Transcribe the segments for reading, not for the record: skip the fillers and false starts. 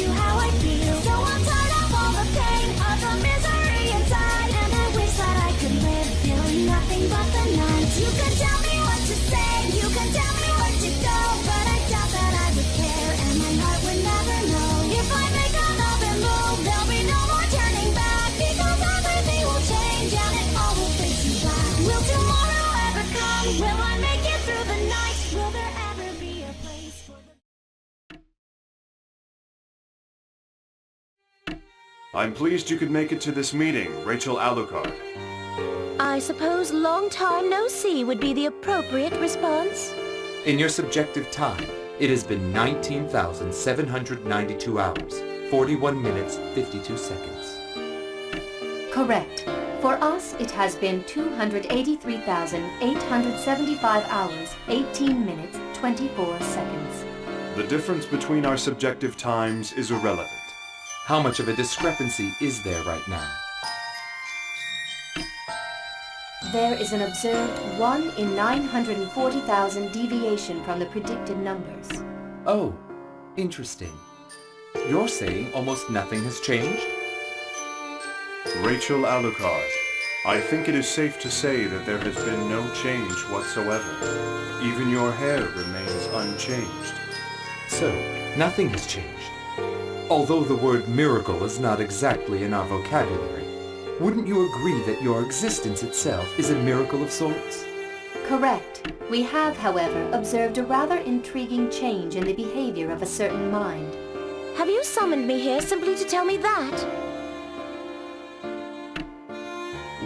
you how I feel. So I'm tired of all the pain, of the misery inside, and I wish that I could live feeling nothing but the night. You can tell me what to say, you can tell me where to go, but I doubt that I would care, and my heart would never know. If I make another move, there'll be no more turning back, because everything will change and it all will fade to black. Will tomorrow ever come? Will I make it through the night? Will there ever be a place for the... I'm pleased you could make it to this meeting, Rachel Alucard. I suppose long time no see would be the appropriate response. In your subjective time, it has been 19,792 hours, 41 minutes, 52 seconds. Correct. For us, it has been 283,875 hours, 18 minutes, 24 seconds. The difference between our subjective times is irrelevant. How much of a discrepancy is there right now? There is an observed 1 in 940,000 deviation from the predicted numbers. Oh, interesting. You're saying almost nothing has changed? Rachel Alucard, I think it is safe to say that there has been no change whatsoever. Even your hair remains unchanged. So, nothing has changed. Although the word miracle is not exactly in our vocabulary, wouldn't you agree that your existence itself is a miracle of sorts? Correct. We have, however, observed a rather intriguing change in the behavior of a certain mind. Have you summoned me here simply to tell me that?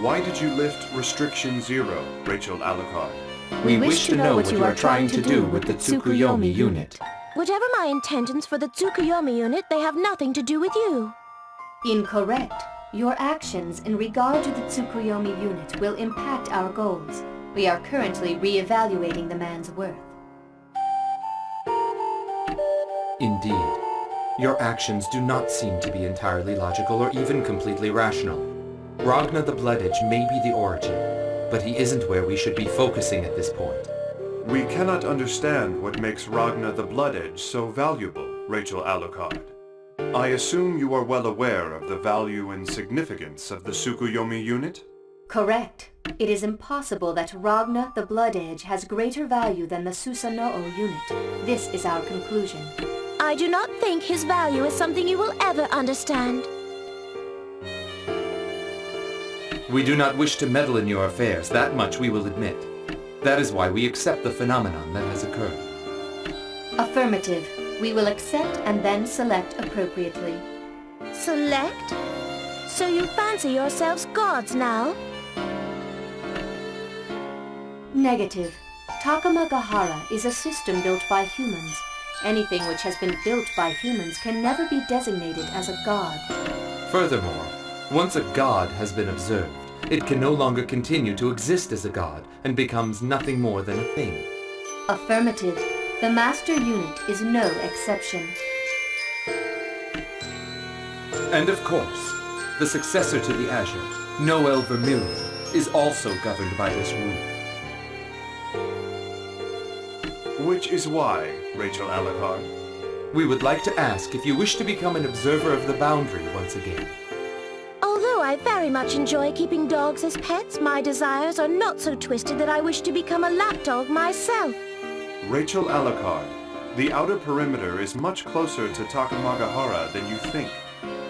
Why did you lift Restriction 0, Rachel Alucard? We wish to know what you are trying to do with the Tsukuyomi unit. Whatever my intentions for the Tsukuyomi unit, they have nothing to do with you. Incorrect. Your actions in regard to the Tsukuyomi unit will impact our goals. We are currently re-evaluating the man's worth. Indeed. Your actions do not seem to be entirely logical or even completely rational. Ragna the Blood Edge may be the origin, but he isn't where we should be focusing at this point. We cannot understand what makes Ragna the Blood Edge so valuable, Rachel Alucard. I assume you are well aware of the value and significance of the Tsukuyomi unit? Correct. It is impossible that Ragna the Blood Edge has greater value than the Susanoo unit. This is our conclusion. I do not think his value is something you will ever understand. We do not wish to meddle in your affairs, that much we will admit. That is why we accept the phenomenon that has occurred. Affirmative. We will accept and then select appropriately. Select? So you fancy yourselves gods now? Negative. Takamagahara is a system built by humans. Anything which has been built by humans can never be designated as a god. Furthermore, once a god has been observed, it can no longer continue to exist as a god and becomes nothing more than a thing. Affirmative. The master unit is no exception. And of course, the successor to the Azure, Noel Vermilion, is also governed by this rule. Which is why, Rachel Alucard? We would like to ask if you wish to become an observer of the boundary once again. Although I very much enjoy keeping dogs as pets, my desires are not so twisted that I wish to become a lapdog myself. Rachel Alucard, the outer perimeter is much closer to Takamagahara than you think.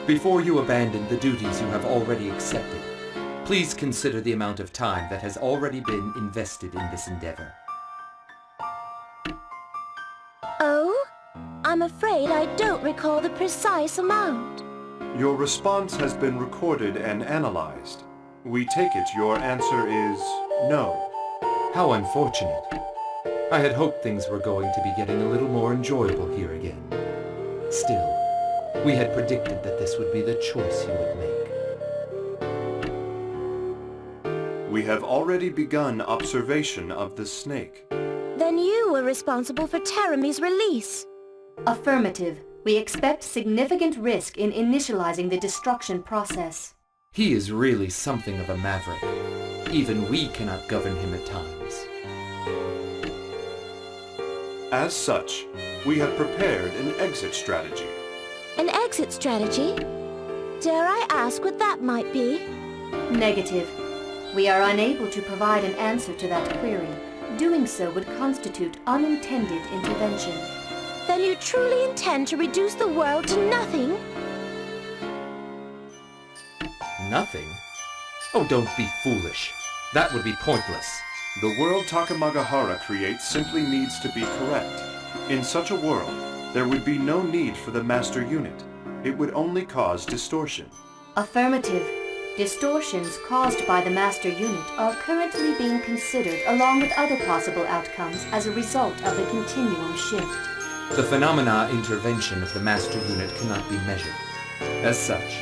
Before you abandon the duties you have already accepted, please consider the amount of time that has already been invested in this endeavor. Oh? I'm afraid I don't recall the precise amount. Your response has been recorded and analyzed. We take it your answer is no. How unfortunate. I had hoped things were going to be getting a little more enjoyable here again. Still, we had predicted that this would be the choice you would make. We have already begun observation of the snake. Then you were responsible for Terami's release. Affirmative. We expect significant risk in initializing the destruction process. He is really something of a maverick. Even we cannot govern him at times. As such, we have prepared an exit strategy. An exit strategy? Dare I ask what that might be? Negative. We are unable to provide an answer to that query. Doing so would constitute unintended intervention. Then you truly intend to reduce the world to nothing? Nothing? Oh, don't be foolish. That would be pointless. The world Takamagahara creates simply needs to be correct. In such a world, there would be no need for the master unit. It would only cause distortion. Affirmative. Distortions caused by the master unit are currently being considered along with other possible outcomes as a result of the continuum shift. The phenomena intervention of the master unit cannot be measured. As such,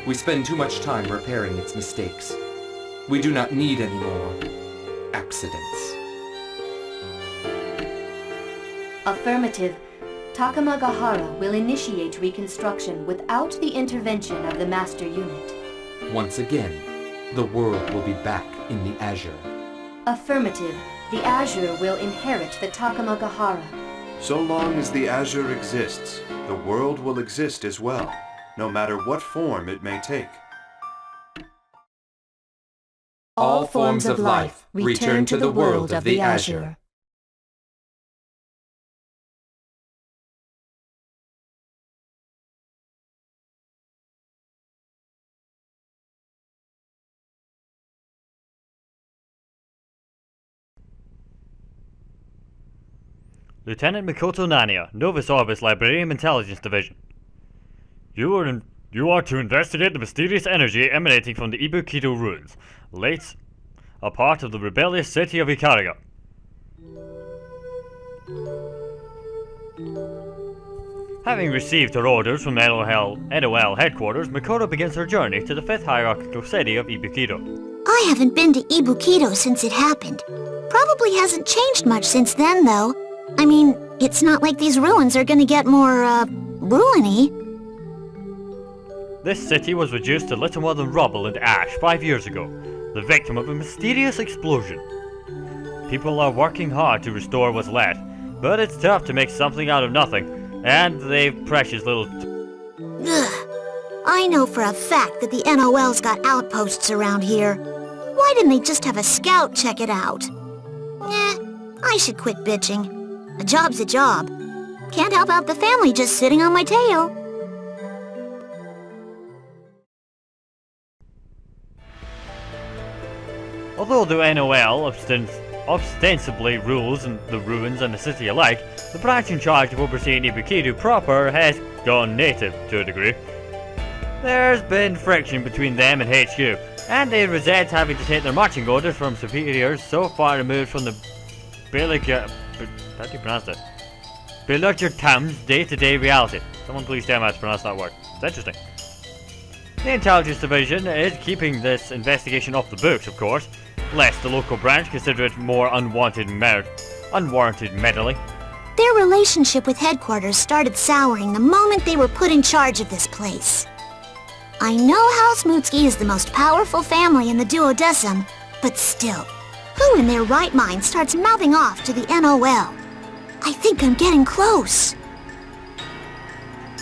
we spend too much time repairing its mistakes. We do not need any more accidents. Affirmative. Takamagahara will initiate reconstruction without the intervention of the master unit. Once again, the world will be back in the Azure. Affirmative. The Azure will inherit the Takamagahara. So long as the Azure exists, the world will exist as well, no matter what form it may take. All forms of life return to the world of the Azure. Lieutenant Makoto Nanaya, Novus Orbis Librarian Intelligence Division. You are to investigate the mysterious energy emanating from the Ibukito ruins, late a part of the rebellious city of Ikariga. Having received her orders from NOL headquarters, Makoto begins her journey to the 5th hierarchical city of Ibukito. I haven't been to Ibukito since it happened. Probably hasn't changed much since then, though. I mean, it's not like these ruins are gonna get more, ruiny. This city was reduced to little more than rubble and ash 5 years ago, the victim of a mysterious explosion. People are working hard to restore what's left, but it's tough to make something out of nothing, and they've precious little Ugh. I know for a fact that the NOL's got outposts around here. Why didn't they just have a scout check it out? I should quit bitching. A job's a job. Can't help out the family just sitting on my tail. Although the NOL ostensibly rules the ruins and the city alike, the branch in charge of overseeing Ibukito proper has gone native to a degree. There's been friction between them and HQ, and they resent having to take their marching orders from superiors so far removed from the how do you pronounce it? Beluger town's day-to-day reality. Someone please tell me how to pronounce that word. It's interesting. The Intelligence Division is keeping this investigation off the books, of course, lest the local branch consider it more unwarranted meddling. Their relationship with headquarters started souring the moment they were put in charge of this place. I know House Mutsuki is the most powerful family in the duodecim, but still, who in their right mind starts mouthing off to the NOL? I think I'm getting close.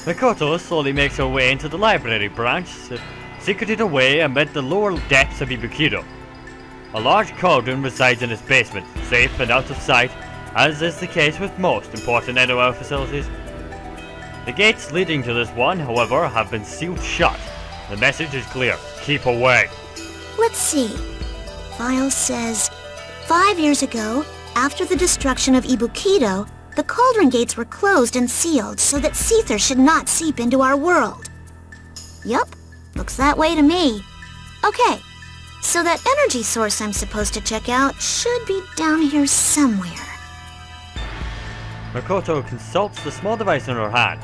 Makoto slowly makes her way into the library branch, secreted away amid the lower depths of Ibukito. A large cauldron resides in its basement, safe and out of sight, as is the case with most important NOL facilities. The gates leading to this one, however, have been sealed shut. The message is clear: keep away. Let's see. File says, 5 years ago, after the destruction of Ibukito, the cauldron gates were closed and sealed so that Seether should not seep into our world. Yup, looks that way to me. Okay, so that energy source I'm supposed to check out should be down here somewhere. Makoto consults the small device in her hand.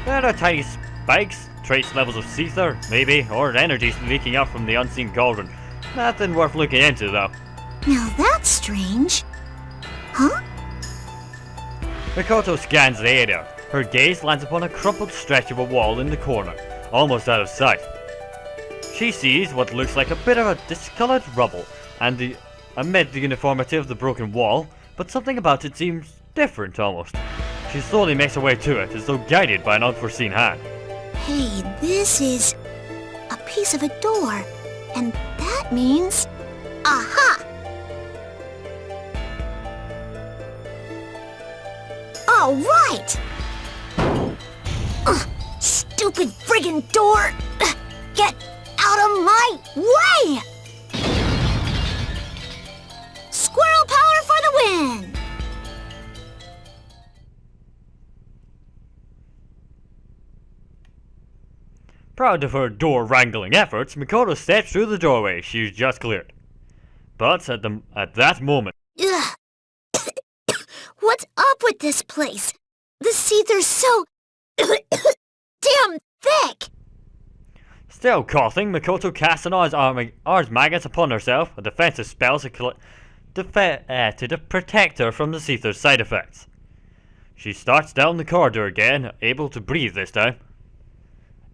There are tiny spikes, trace levels of Seether, maybe, or energy leaking out from the unseen cauldron. Nothing worth looking into, though. Now that's strange. Huh? Makoto scans the area. Her gaze lands upon a crumpled stretch of a wall in the corner, almost out of sight. She sees what looks like a bit of a discolored rubble amid the uniformity of the broken wall, but something about it seems different almost. She slowly makes her way to it, as though guided by an unforeseen hand. Hey, this is a piece of a door. And that means... Aha! All right! Stupid friggin' door! Get out of my way! Squirrel power for the win! Proud of her door-wrangling efforts, Makoto steps through the doorway she's just cleared. But at that moment... Ugh. What's up with this place? The seether's so... damn thick! Still coughing, Makoto casts an Ars Magnet upon herself, a defensive spell to protect her from the seether's side effects. She starts down the corridor again, able to breathe this time.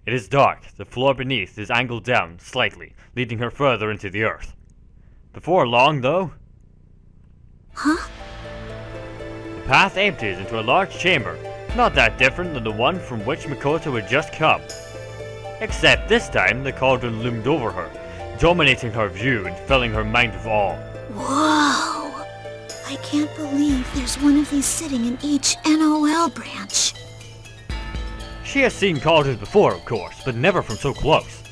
It is dark. The floor beneath is angled down slightly, leading her further into the earth. Before long, though... Huh? The path empties into a large chamber, not that different than the one from which Makoto had just come. Except this time, the cauldron loomed over her, dominating her view and filling her mind with awe. Whoa! I can't believe there's one of these sitting in each NOL branch. She has seen cauldrons before, of course, but never from so close.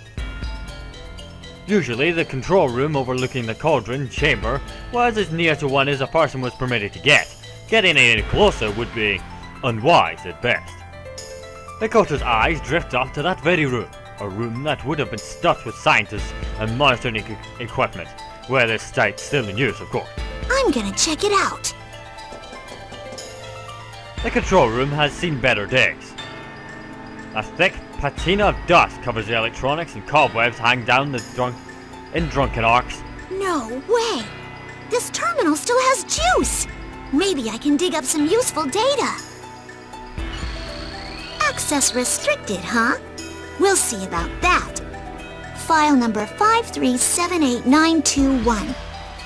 Usually, the control room overlooking the cauldron chamber was as near to one as a person was permitted to get. Getting any closer would be unwise at best. Makoto's eyes drift up to that very room, a room that would have been stuffed with scientists and monitoring equipment, where this site's still in use, of course. I'm gonna check it out. The control room has seen better days. A thick patina of dust covers the electronics and cobwebs hang down in drunken arcs. No way! This terminal still has juice! Maybe I can dig up some useful data. Access restricted, huh? We'll see about that. File number 5378921.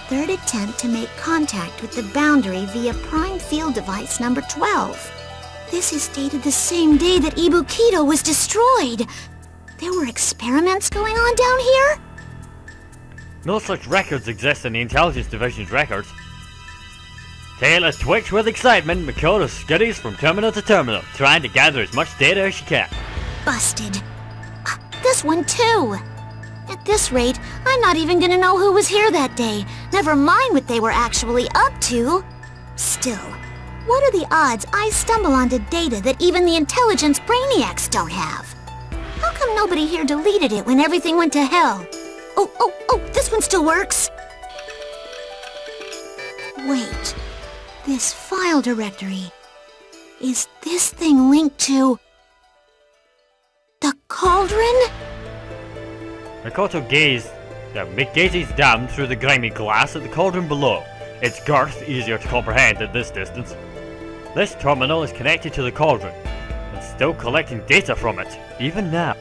Third attempt to make contact with the boundary via prime field device number 12. This is dated the same day that Ibukito was destroyed. There were experiments going on down here? No such records exist in the Intelligence Division's records. Tail a twitch with excitement, Makoto scuddies from terminal to terminal, trying to gather as much data as she can. Busted. This one too. At this rate, I'm not even gonna know who was here that day, never mind what they were actually up to. Still, what are the odds I stumble onto data that even the intelligence brainiacs don't have? How come nobody here deleted it when everything went to hell? Oh, this one still works. Wait, this file directory. Is this thing linked to... the cauldron? Makoto gazes down through the grimy glass at the cauldron below, its girth easier to comprehend at this distance. This terminal is connected to the cauldron, and still collecting data from it, even now.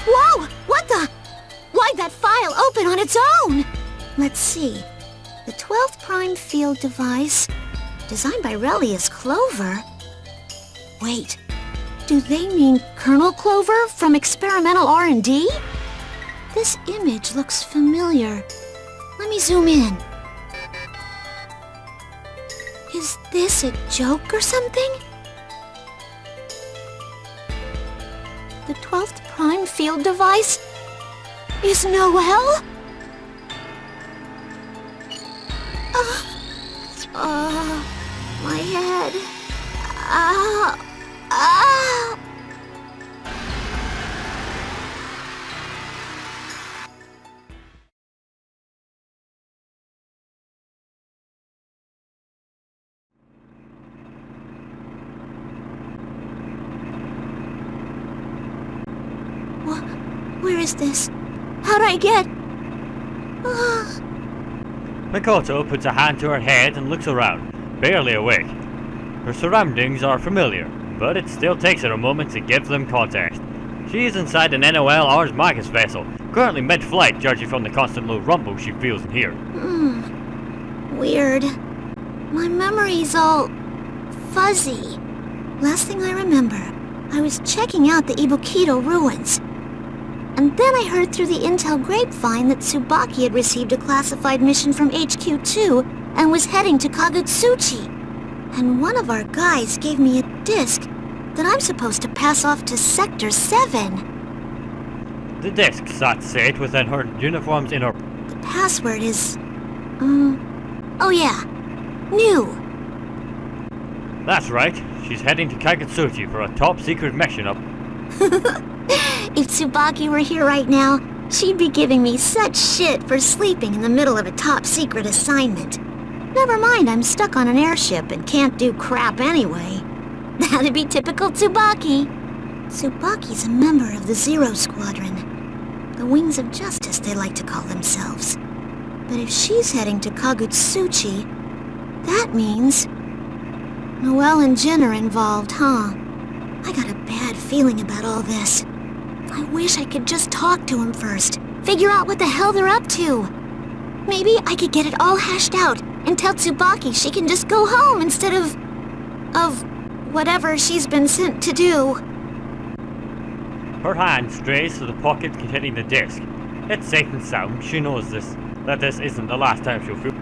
Whoa! What the? Why'd that file open on its own? Let's see. The 12th prime field device, designed by Relius Clover. Wait, do they mean Colonel Clover from Experimental R&D? This image looks familiar. Let me zoom in. Is this a joke or something? The 12th prime field device is Noelle? My head. Where is this? How'd I get... Makoto puts a hand to her head and looks around, barely awake. Her surroundings are familiar, but it still takes her a moment to give them context. She is inside an NOL Ars Magus vessel, currently mid-flight judging from the constant low rumble she feels in here. Weird. My memory's all... fuzzy. Last thing I remember, I was checking out the Ibukito ruins. And then I heard through the intel grapevine that Tsubaki had received a classified mission from HQ2 and was heading to Kagutsuchi. And one of our guys gave me a disc that I'm supposed to pass off to Sector 7. The disc sat safe within her uniform's inner... The password is... oh yeah. New. That's right. She's heading to Kagutsuchi for a top-secret mission up... If Tsubaki were here right now, she'd be giving me such shit for sleeping in the middle of a top-secret assignment. Never mind, I'm stuck on an airship and can't do crap anyway. That'd be typical Tsubaki. Tsubaki's a member of the Zero Squadron. The Wings of Justice, they like to call themselves. But if she's heading to Kagutsuchi, that means... Noelle and Jin are involved, huh? I got a bad feeling about all this. I wish I could just talk to him first. Figure out what the hell they're up to. Maybe I could get it all hashed out and tell Tsubaki she can just go home instead of whatever she's been sent to do. Her hand strays to the pocket containing the disc. It's safe and sound. She knows that this isn't the last time she'll feel...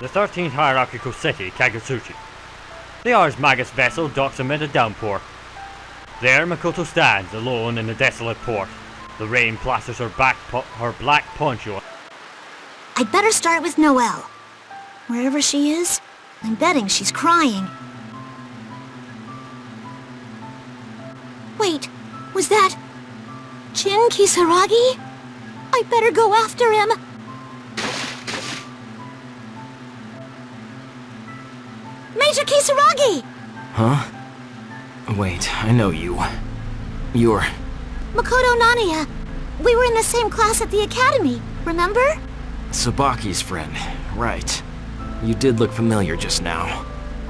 The 13th hierarchical city, Kagutsuchi. The Ars Magus vessel docks amid a downpour. There Makoto stands, alone in the desolate port. The rain plasters her black poncho. I'd better start with Noelle. Wherever she is, I'm betting she's crying. Wait, was that... Jin Kisaragi? I better go after him. Major Kisaragi! Huh? Wait, I know you. You're... Makoto Nanaya. We were in the same class at the academy, remember? Tsubaki's friend, right. You did look familiar just now.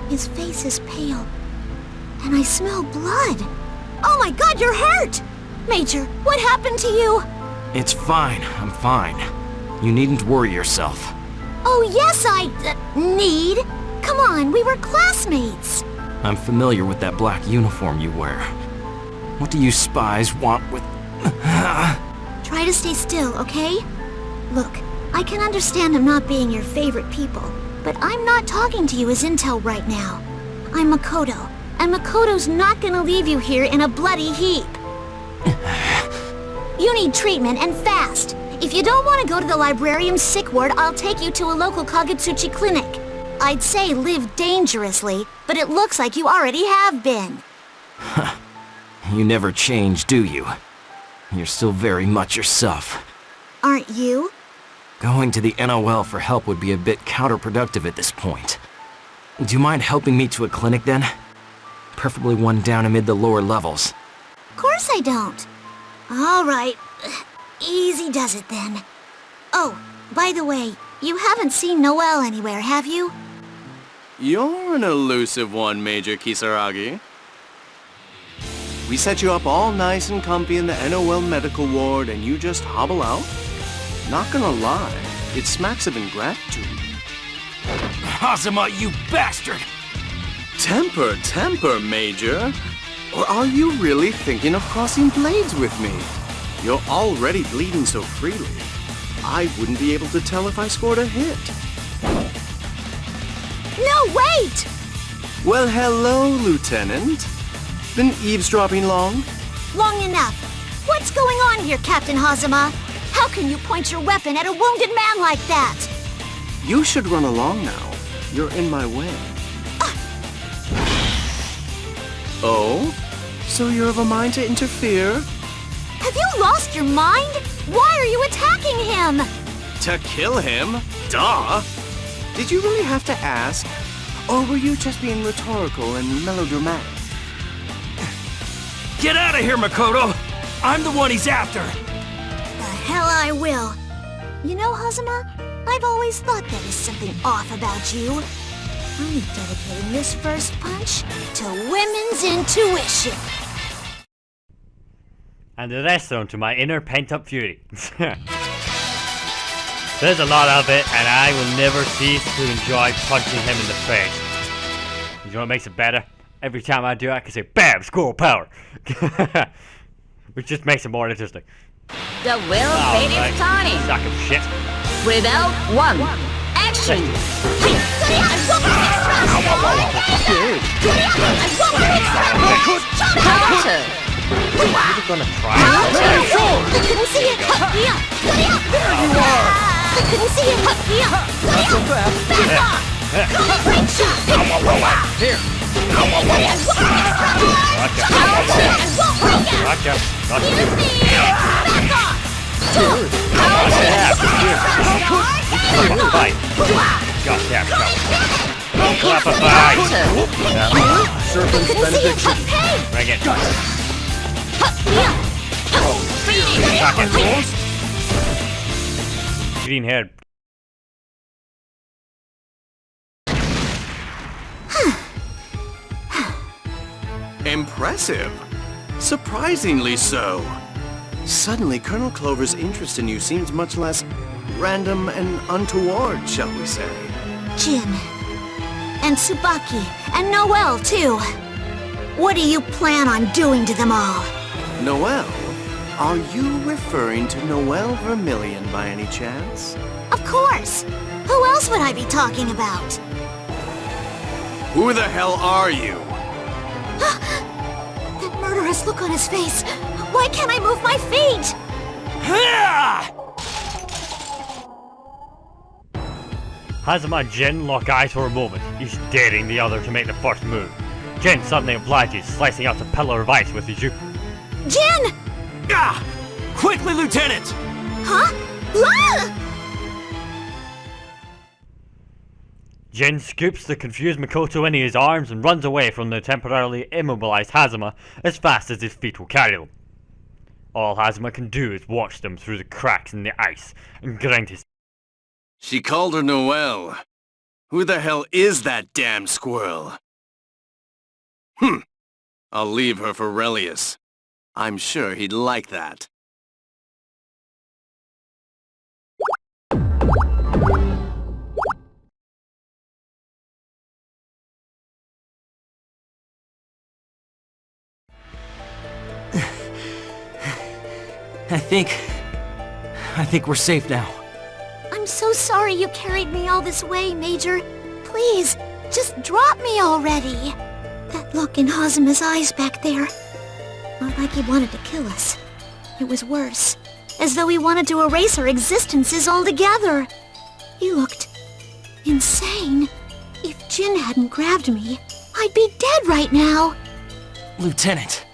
His face is pale, and I smell blood. Oh my god, you're hurt! Major, what happened to you? It's fine, I'm fine. You needn't worry yourself. Oh yes, I need. Come on, we were classmates. I'm familiar with that black uniform you wear. What do you spies want with... Try to stay still, okay? Look, I can understand I'm not being your favorite people, but I'm not talking to you as intel right now. I'm Makoto, and Makoto's not gonna leave you here in a bloody heap. You need treatment, and fast. If you don't want to go to the librarian's sick ward, I'll take you to a local Kagutsuchi clinic. I'd say live dangerously, but it looks like you already have been. You never change, do you? You're still very much yourself. Aren't you? Going to the NOL for help would be a bit counterproductive at this point. Do you mind helping me to a clinic then? Preferably one down amid the lower levels. Of course I don't. All right. Easy does it then. Oh, by the way, you haven't seen Noelle anywhere, have you? You're an elusive one, Major Kisaragi. We set you up all nice and comfy in the NOL medical ward and you just hobble out? Not gonna lie, it smacks of ingratitude. Hazama, you bastard! Temper, Major. Or are you really thinking of crossing blades with me? You're already bleeding so freely. I wouldn't be able to tell if I scored a hit. No, wait! Well, hello, Lieutenant. Been eavesdropping long? Long enough. What's going on here, Captain Hazama? How can you point your weapon at a wounded man like that? You should run along now. You're in my way. Oh? So you're of a mind to interfere? Have you lost your mind? Why are you attacking him? To kill him? Duh! Did you really have to ask? Or were you just being rhetorical and melodramatic? Get out of here, Makoto! I'm the one he's after! The hell I will. You know, Hazama, I've always thought there was something off about you. I'm dedicating this first punch to women's intuition. And the rest on to my inner pent-up fury. There's a lot of it, and I will never cease to enjoy punching him in the face. You know what makes it better? Every time I do it, I can say, BAM! Squirrel power! Which just makes it more interesting. The will fate is turning. Sack of shit. Rebel 1. Action. Counter. You're gonna try. I couldn't see it. There you are. I couldn't see it. Not so fast. Back off. Great shot. Here. Gotcha. Back off. Fight. Gotcha. Fight. Serpent's benediction. Bring it. Green head. Impressive. Surprisingly so. Suddenly, Colonel Clover's interest in you seems much less random and untoward, shall we say. Jin. And Tsubaki. And Noelle, too. What do you plan on doing to them all? Noelle? Are you referring to Noelle Vermillion by any chance? Of course. Who else would I be talking about? Who the hell are you? That murderous look on his face. Why can't I move my feet? Hazama and Jin lock eyes for a moment, each daring the other to make the first move. Jin suddenly obliges, slicing out a pillar of ice with his juke. Jin! Ah! Quickly, Lieutenant! Huh? Ah! Jin scoops the confused Makoto into his arms and runs away from the temporarily immobilized Hazama as fast as his feet will carry them. All Hazama can do is watch them through the cracks in the ice and grind his... She called her Noelle. Who the hell is that damn squirrel? I'll leave her for Relius. I'm sure he'd like that. I think we're safe now. I'm so sorry you carried me all this way, Major. Please, just drop me already. That look in Hazuma's eyes back there. Not like he wanted to kill us. It was worse. As though he wanted to erase our existences altogether. He looked insane. If Jin hadn't grabbed me, I'd be dead right now. Lieutenant,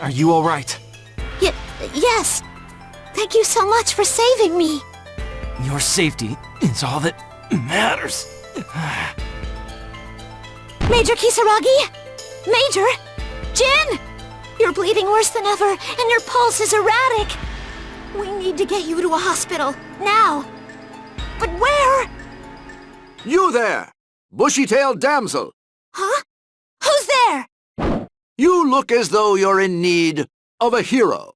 are you all right? Yes. Thank you so much for saving me. Your safety is all that matters. Major Kisaragi? Major? Jin! You're bleeding worse than ever, and your pulse is erratic. We need to get you to a hospital, now. But where? You there! Bushy-tailed damsel! Huh? Who's there? You look as though you're in need of a hero.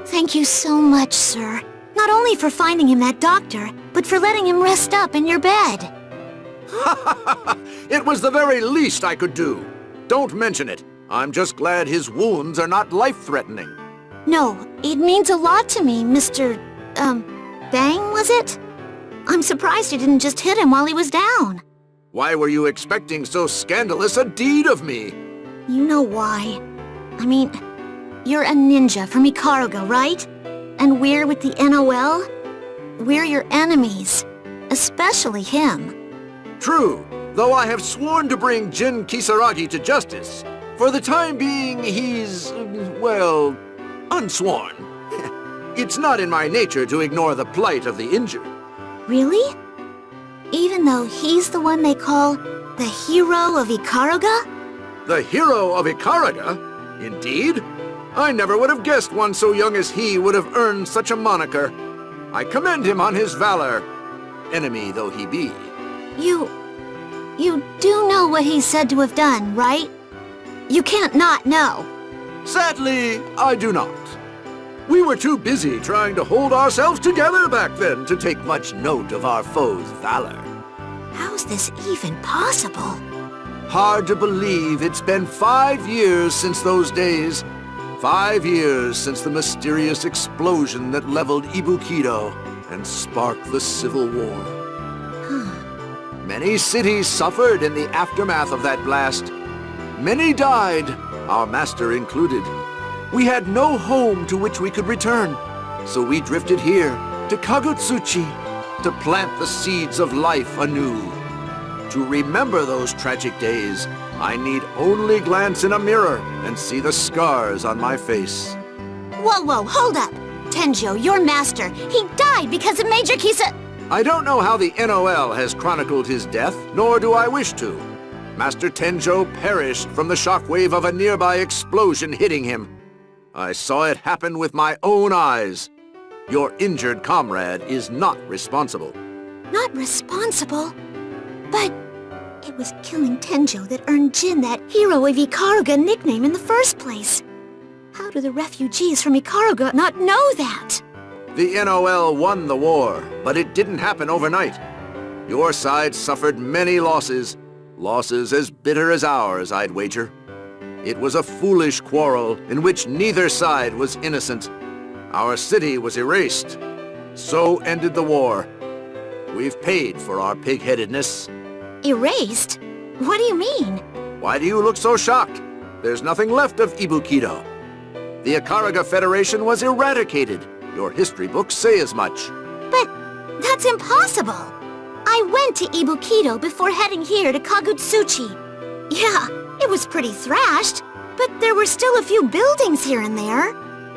Thank you so much, sir. Not only for finding him that doctor, but for letting him rest up in your bed. It was the very least I could do. Don't mention it. I'm just glad his wounds are not life-threatening. No, it means a lot to me, Mr. Bang, was it? I'm surprised you didn't just hit him while he was down. Why were you expecting so scandalous a deed of me? You know why. I mean, you're a ninja from Ikaruga, right? And we're with the NOL? We're your enemies. Especially him. True, though I have sworn to bring Jin Kisaragi to justice. For the time being, he's, well, unsworn. It's not in my nature to ignore the plight of the injured. Really? Even though he's the one they call the hero of Ikaruga? The hero of Ikaruga? Indeed? I never would have guessed one so young as he would have earned such a moniker. I commend him on his valor, enemy though he be. You do know what he's said to have done, right? You can't not know. Sadly, I do not. We were too busy trying to hold ourselves together back then to take much note of our foe's valor. How's this even possible? Hard to believe it's been 5 years since those days. 5 years since the mysterious explosion that leveled Ibukido and sparked the Civil War. Many cities suffered in the aftermath of that blast. Many died, our master included. We had no home to which we could return, so we drifted here to Kagutsuchi to plant the seeds of life anew. To remember those tragic days, I need only glance in a mirror and see the scars on my face. Whoa, hold up! Tenjo, your master, he died because of Major Kisa... I don't know how the NOL has chronicled his death, nor do I wish to. Master Tenjo perished from the shockwave of a nearby explosion hitting him. I saw it happen with my own eyes. Your injured comrade is not responsible. Not responsible? But it was killing Tenjo that earned Jin that Hero of Ikaruga nickname in the first place. How do the refugees from Ikaruga not know that? The NOL won the war, but it didn't happen overnight. Your side suffered many losses. Losses as bitter as ours, I'd wager. It was a foolish quarrel in which neither side was innocent. Our city was erased. So ended the war. We've paid for our pig-headedness. Erased? What do you mean? Why do you look so shocked? There's nothing left of Ibukido. The Ikaruga Federation was eradicated. Your history books say as much. But that's impossible. I went to Ibukido before heading here to Kagutsuchi. Yeah, it was pretty thrashed, but there were still a few buildings here and there.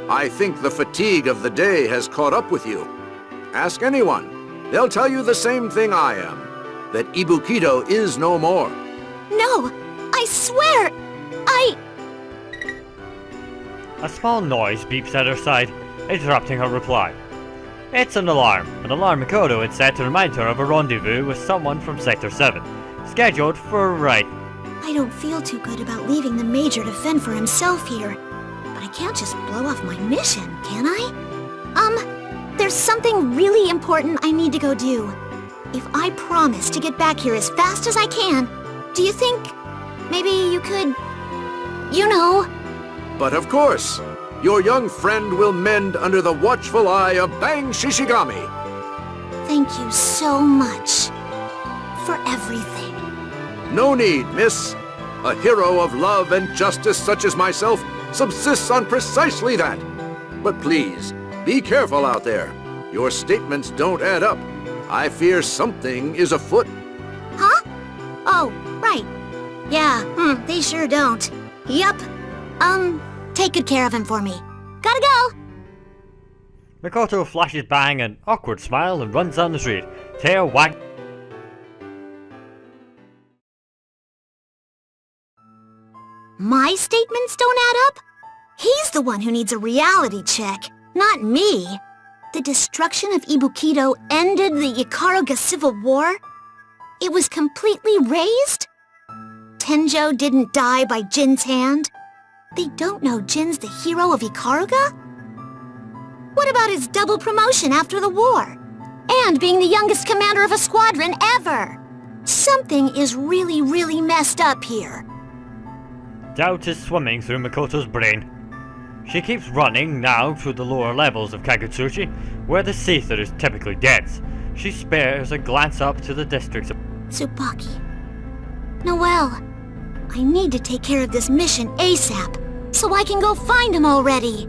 I think the fatigue of the day has caught up with you. Ask anyone. They'll tell you the same thing I am, that Ibukido is no more. No, I swear, A small noise beeps at her side, interrupting her reply. It's an alarm Makoto had set to remind her of a rendezvous with someone from Sector 7, scheduled for right. I don't feel too good about leaving the Major to fend for himself here. But I can't just blow off my mission, can I? There's something really important I need to go do. If I promise to get back here as fast as I can, do you think maybe you could, you know... But of course, your young friend will mend under the watchful eye of Bang Shishigami. Thank you so much for everything. No need, miss. A hero of love and justice such as myself subsists on precisely that. But please, be careful out there. Your statements don't add up. I fear something is afoot. Huh? Oh, right. Yeah, they sure don't. Yup. Take good care of him for me. Gotta go! Makoto flashes Bang an awkward smile and runs down the street, tail wag. My statements don't add up? He's the one who needs a reality check, not me. The destruction of Ibukido ended the Ikaruga Civil War? It was completely razed? Tenjo didn't die by Jin's hand? They don't know Jin's the hero of Ikaruga? What about his double promotion after the war? And being the youngest commander of a squadron ever? Something is really, really messed up here. Doubt is swimming through Makoto's brain. She keeps running now through the lower levels of Kagutsuchi, where the Seether is typically dense. She spares a glance up to the districts of Tsubaki. Noelle, I need to take care of this mission ASAP, so I can go find him already.